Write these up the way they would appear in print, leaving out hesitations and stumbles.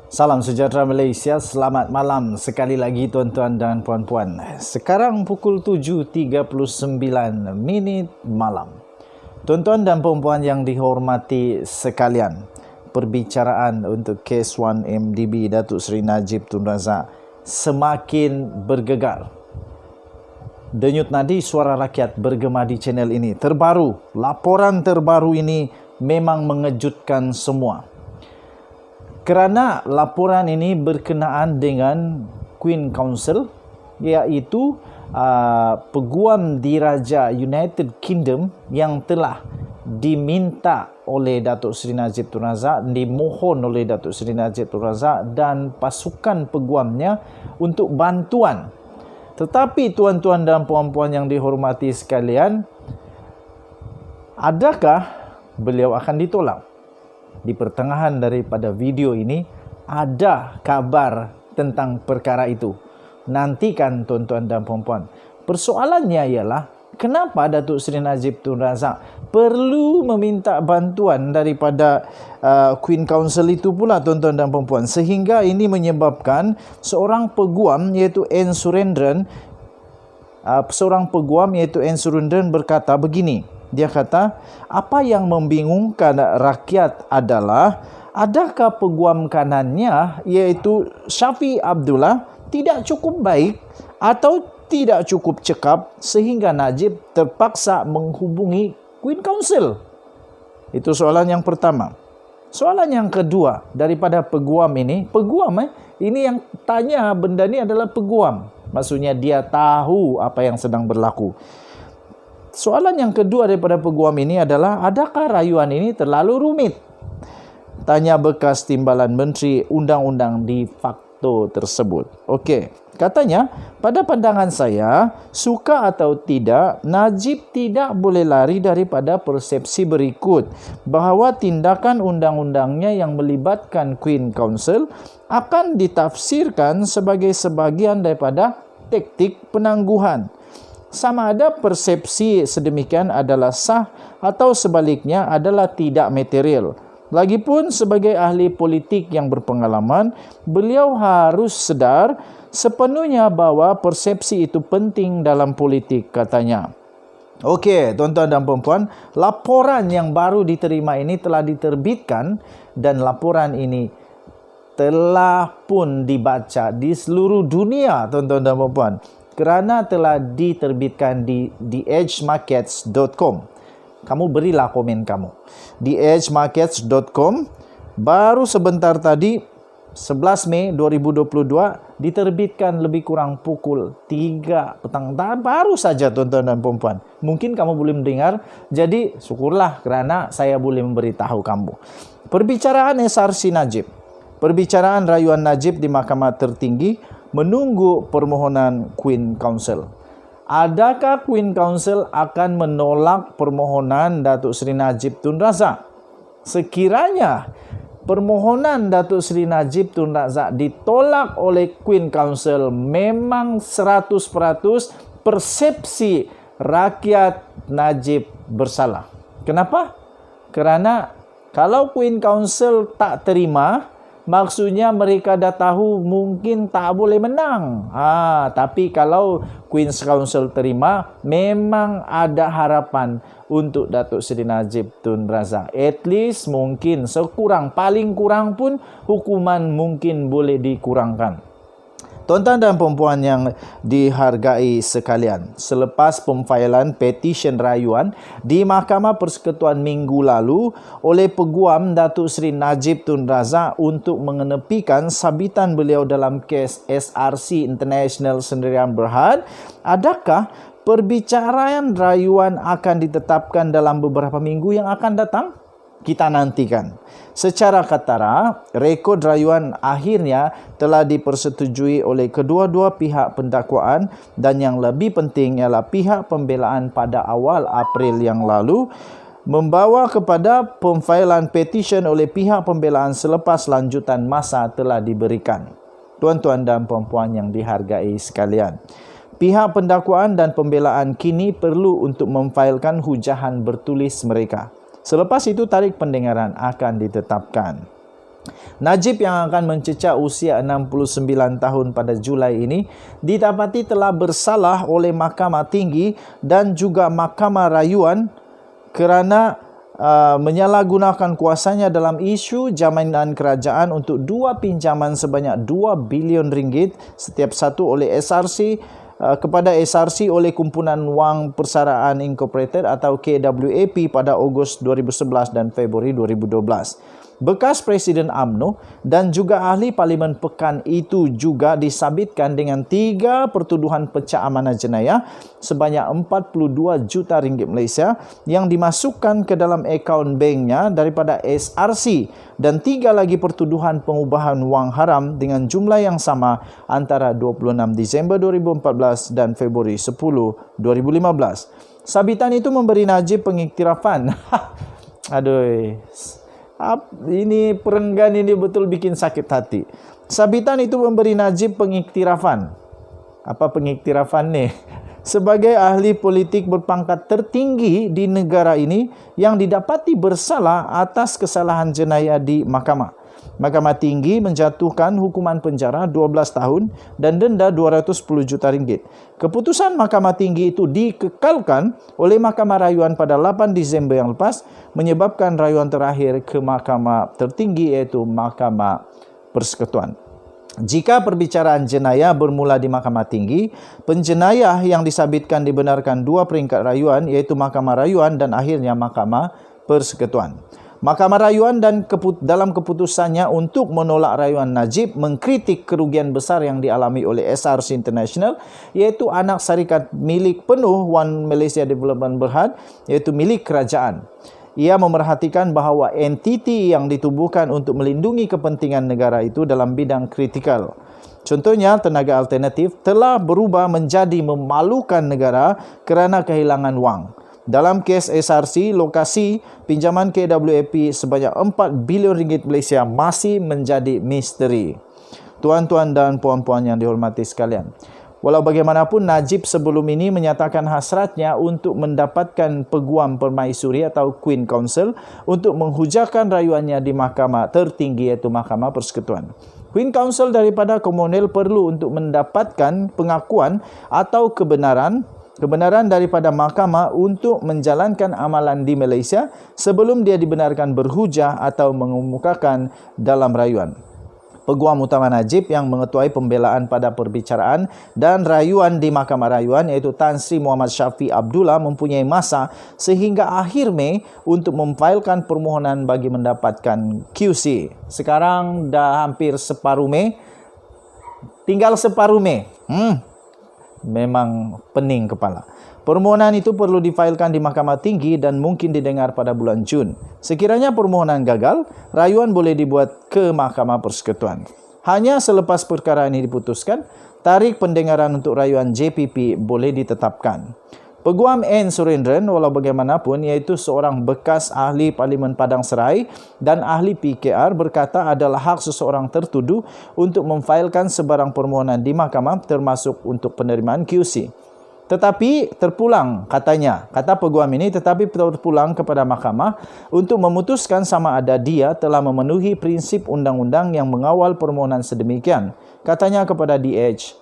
Salam sejahtera Malaysia, selamat malam sekali lagi tuan-tuan dan puan-puan. Sekarang pukul 7.39 malam. Tuan-tuan dan puan-puan yang dihormati sekalian, perbicaraan untuk kes 1MDB Datuk Seri Najib Tun Razak semakin bergegar. Denyut nadi suara rakyat bergema di channel ini. Terbaru, laporan terbaru ini memang mengejutkan semua. Kerana laporan ini berkenaan dengan Queen Council, iaitu peguam diraja United Kingdom yang telah diminta oleh Datuk Seri Najib Tun Razak, dimohon oleh Datuk Seri Najib Tun Razak dan pasukan peguamnya untuk bantuan. Tetapi tuan-tuan dan puan-puan yang dihormati sekalian, adakah beliau akan ditolak? Di pertengahan daripada video ini ada kabar tentang perkara itu. Nantikan tuan-tuan dan puan-puan. Persoalannya ialah kenapa Datuk Seri Najib Tun Razak perlu meminta bantuan daripada Queen Council itu pula tuan-tuan dan puan-puan, sehingga ini menyebabkan seorang peguam iaitu N Surendran berkata begini. Dia kata, apa yang membingungkan rakyat adalah adakah peguam kanannya iaitu Syafiq Abdullah tidak cukup baik atau tidak cukup cekap sehingga Najib terpaksa menghubungi Queen Council? Itu soalan yang pertama. Soalan yang kedua daripada peguam ini, ini yang tanya benda ni adalah peguam. Maksudnya dia tahu apa yang sedang berlaku. Soalan yang kedua daripada peguam ini adalah, adakah rayuan ini terlalu rumit? Tanya bekas Timbalan Menteri Undang-Undang di fakto tersebut. Okey, katanya, pada pandangan saya, suka atau tidak, Najib tidak boleh lari daripada persepsi berikut, bahawa tindakan undang-undangnya yang melibatkan Queen Council akan ditafsirkan sebagai sebahagian daripada taktik penangguhan. Sama ada persepsi sedemikian adalah sah atau sebaliknya adalah tidak material. Lagipun sebagai ahli politik yang berpengalaman, beliau harus sedar sepenuhnya bahawa persepsi itu penting dalam politik, katanya. Okey, tuan-tuan dan puan-puan, laporan yang baru diterima ini telah diterbitkan dan laporan ini telah pun dibaca di seluruh dunia, tuan-tuan dan puan-puan. Kerana telah diterbitkan di theedgemarkets.com. Kamu berilah komen kamu. theedgemarkets.com, baru sebentar tadi 11 Mei 2022 diterbitkan lebih kurang pukul 3 petang. Baru saja tuan-tuan dan puan-puan. Mungkin kamu boleh mendengar, jadi syukurlah kerana saya boleh memberitahu kamu. Perbicaraan SRC Najib. Perbicaraan rayuan Najib di Mahkamah Tertinggi menunggu permohonan Queen Council. Adakah Queen Council akan menolak permohonan Datuk Seri Najib Tun Razak? Sekiranya permohonan Datuk Seri Najib Tun Razak ditolak oleh Queen Council, memang 100% persepsi rakyat Najib bersalah. Kenapa? Kerana kalau Queen Council tak terima, maksudnya mereka dah tahu mungkin tak boleh menang. Tapi kalau Queen's Council terima, memang ada harapan untuk Datuk Seri Najib Tun Razak. At least mungkin paling kurang pun hukuman mungkin boleh dikurangkan. Tuan-tuan dan puan-puan yang dihargai sekalian, selepas pemfailan petisyen rayuan di Mahkamah Persekutuan minggu lalu oleh peguam Datuk Seri Najib Tun Razak untuk mengenepikan sabitan beliau dalam kes SRC International Sendirian Berhad, adakah perbicaraan rayuan akan ditetapkan dalam beberapa minggu yang akan datang? Kita nantikan. Secara katara, rekod rayuan akhirnya telah dipersetujui oleh kedua-dua pihak pendakwaan dan yang lebih penting ialah pihak pembelaan pada awal April yang lalu membawa kepada pemfailan petisyen oleh pihak pembelaan selepas lanjutan masa telah diberikan. Tuan-tuan dan puan-puan yang dihargai sekalian, pihak pendakwaan dan pembelaan kini perlu untuk memfailkan hujahan bertulis mereka. Selepas itu tarikh pendengaran akan ditetapkan. Najib yang akan mencecah usia 69 tahun pada Julai ini didapati telah bersalah oleh Mahkamah Tinggi dan juga Mahkamah Rayuan kerana menyalahgunakan kuasanya dalam isu jaminan kerajaan untuk 2 pinjaman sebanyak 2 bilion ringgit setiap satu oleh SRC kepada SRC oleh Kumpulan Wang Persaraan Incorporated atau KWAP pada Ogos 2011 dan Februari 2012. Bekas Presiden UMNO dan juga ahli Parlimen Pekan itu juga disabitkan dengan 3 pertuduhan pecah amanah jenayah sebanyak 42 juta ringgit Malaysia yang dimasukkan ke dalam akaun banknya daripada SRC dan 3 lagi pertuduhan pengubahan wang haram dengan jumlah yang sama antara 26 Disember 2014 dan Februari 10, 2015. Sabitan itu memberi Najib pengiktirafan. Aduh. Ini perenggan ini betul bikin sakit hati. Sabitan itu memberi Najib pengiktirafan. Apa pengiktirafan ni? Sebagai ahli politik berpangkat tertinggi di negara ini yang didapati bersalah atas kesalahan jenayah di mahkamah. Mahkamah Tinggi menjatuhkan hukuman penjara 12 tahun dan denda 210 juta ringgit. Keputusan Mahkamah Tinggi itu dikekalkan oleh Mahkamah Rayuan pada 8 Disember yang lepas, menyebabkan rayuan terakhir ke Mahkamah Tertinggi iaitu Mahkamah Persekutuan. Jika perbicaraan jenayah bermula di Mahkamah Tinggi, penjenayah yang disabitkan dibenarkan 2 peringkat rayuan iaitu Mahkamah Rayuan dan akhirnya Mahkamah Persekutuan. Mahkamah Rayuan dan dalam keputusannya untuk menolak rayuan Najib mengkritik kerugian besar yang dialami oleh SRC International iaitu anak syarikat milik penuh One Malaysia Development Berhad iaitu milik kerajaan. Ia memerhatikan bahawa entiti yang ditubuhkan untuk melindungi kepentingan negara itu dalam bidang kritikal. Contohnya, tenaga alternatif telah berubah menjadi memalukan negara kerana kehilangan wang. Dalam kes SRC, lokasi pinjaman KWAP sebanyak 4 bilion ringgit Malaysia masih menjadi misteri. Tuan-tuan dan puan-puan yang dihormati sekalian, walau bagaimanapun Najib sebelum ini menyatakan hasratnya untuk mendapatkan peguam permaisuri atau Queen Counsel untuk menghujahkan rayuannya di mahkamah tertinggi iaitu Mahkamah Persekutuan. Queen Counsel daripada Commonwealth perlu untuk mendapatkan pengakuan atau kebenaran daripada mahkamah untuk menjalankan amalan di Malaysia sebelum dia dibenarkan berhujah atau mengemukakan dalam rayuan. Peguam utama Najib yang mengetuai pembelaan pada perbicaraan dan rayuan di Mahkamah Rayuan iaitu Tan Sri Muhammad Shafi Abdullah mempunyai masa sehingga akhir Mei untuk memfailkan permohonan bagi mendapatkan QC. Sekarang dah hampir separuh Mei. Tinggal separuh Mei. Memang pening kepala. Permohonan itu perlu difailkan di Mahkamah Tinggi dan mungkin didengar pada bulan Jun. Sekiranya permohonan gagal, rayuan boleh dibuat ke Mahkamah Persekutuan. Hanya selepas perkara ini diputuskan, tarikh pendengaran untuk rayuan JPP boleh ditetapkan. Peguam N. Surendran, walau bagaimanapun, iaitu seorang bekas ahli Parlimen Padang Serai dan ahli PKR, berkata adalah hak seseorang tertuduh untuk memfailkan sebarang permohonan di mahkamah termasuk untuk penerimaan QC. Tetapi terpulang, kata peguam ini, tetapi terpulang kepada mahkamah untuk memutuskan sama ada dia telah memenuhi prinsip undang-undang yang mengawal permohonan sedemikian. Katanya kepada DH.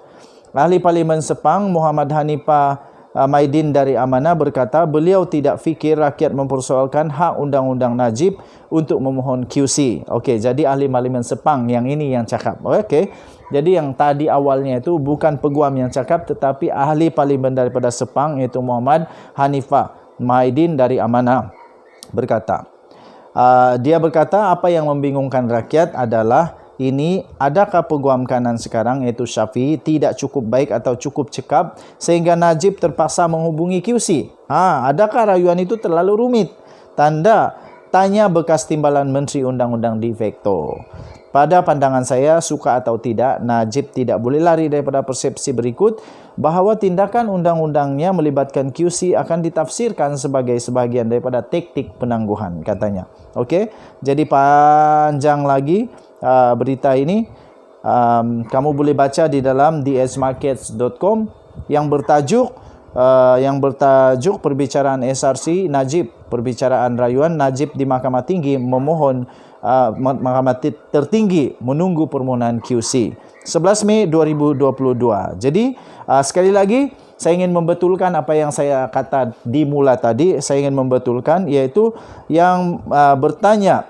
Ahli Parlimen Sepang, Muhammad Hanifah Maidin dari Amanah berkata beliau tidak fikir rakyat mempersoalkan hak undang-undang Najib untuk memohon QC. Okey, jadi ahli Parlimen Sepang yang ini yang cakap. Okey. Jadi yang tadi awalnya itu bukan peguam yang cakap tetapi ahli Parlimen daripada Sepang iaitu Muhammad Hanifah Maidin dari Amanah berkata. Dia berkata apa yang membingungkan rakyat adalah ini, adakah peguam kanan sekarang iaitu Syafiee tidak cukup baik atau cukup cekap sehingga Najib terpaksa menghubungi QC? Adakah rayuan itu terlalu rumit? Tanya bekas timbalan Menteri Undang-Undang de facto. Pada pandangan saya, suka atau tidak, Najib tidak boleh lari daripada persepsi berikut bahawa tindakan undang-undangnya melibatkan QC akan ditafsirkan sebagai sebahagian daripada taktik penangguhan, katanya. Okey, jadi panjang lagi berita ini. Kamu boleh baca di dalam dsmarkets.com yang bertajuk perbicaraan SRC Najib, perbicaraan rayuan Najib di Mahkamah Tinggi memohon Mahkamah Tertinggi menunggu permohonan QC. 11 Mei 2022. Jadi sekali lagi saya ingin membetulkan apa yang saya kata di mula tadi. Saya ingin membetulkan, yaitu yang bertanya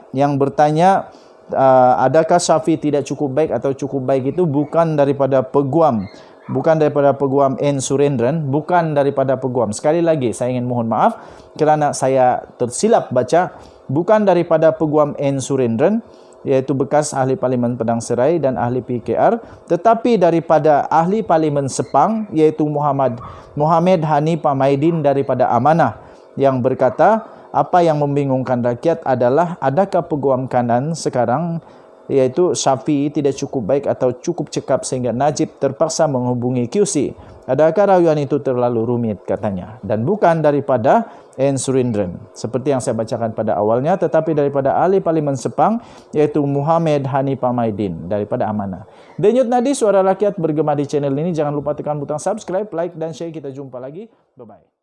adakah Syafi'i tidak cukup baik atau cukup baik itu bukan daripada peguam, bukan daripada peguam N. Surendran, bukan daripada peguam. Sekali lagi saya ingin mohon maaf kerana saya tersilap baca, bukan daripada peguam N. Surendran, iaitu bekas ahli Parlimen Padang Serai dan ahli PKR, tetapi daripada ahli Parlimen Sepang, iaitu Muhammad Hani Pamaidin daripada Amanah, yang berkata apa yang membingungkan rakyat adalah adakah peguam kanan sekarang, iaitu Syafi'i, tidak cukup baik atau cukup cekap sehingga Najib terpaksa menghubungi QC. Adakah rayuan itu terlalu rumit, katanya, dan bukan daripada N. Surendran seperti yang saya bacakan pada awalnya, tetapi daripada ahli Parlimen Sepang, iaitu Muhammad Hani Pamaidin daripada Amanah. Denyut nadi suara rakyat bergema di channel ini. Jangan lupa tekan butang subscribe, like dan share. Kita jumpa lagi. Bye-bye.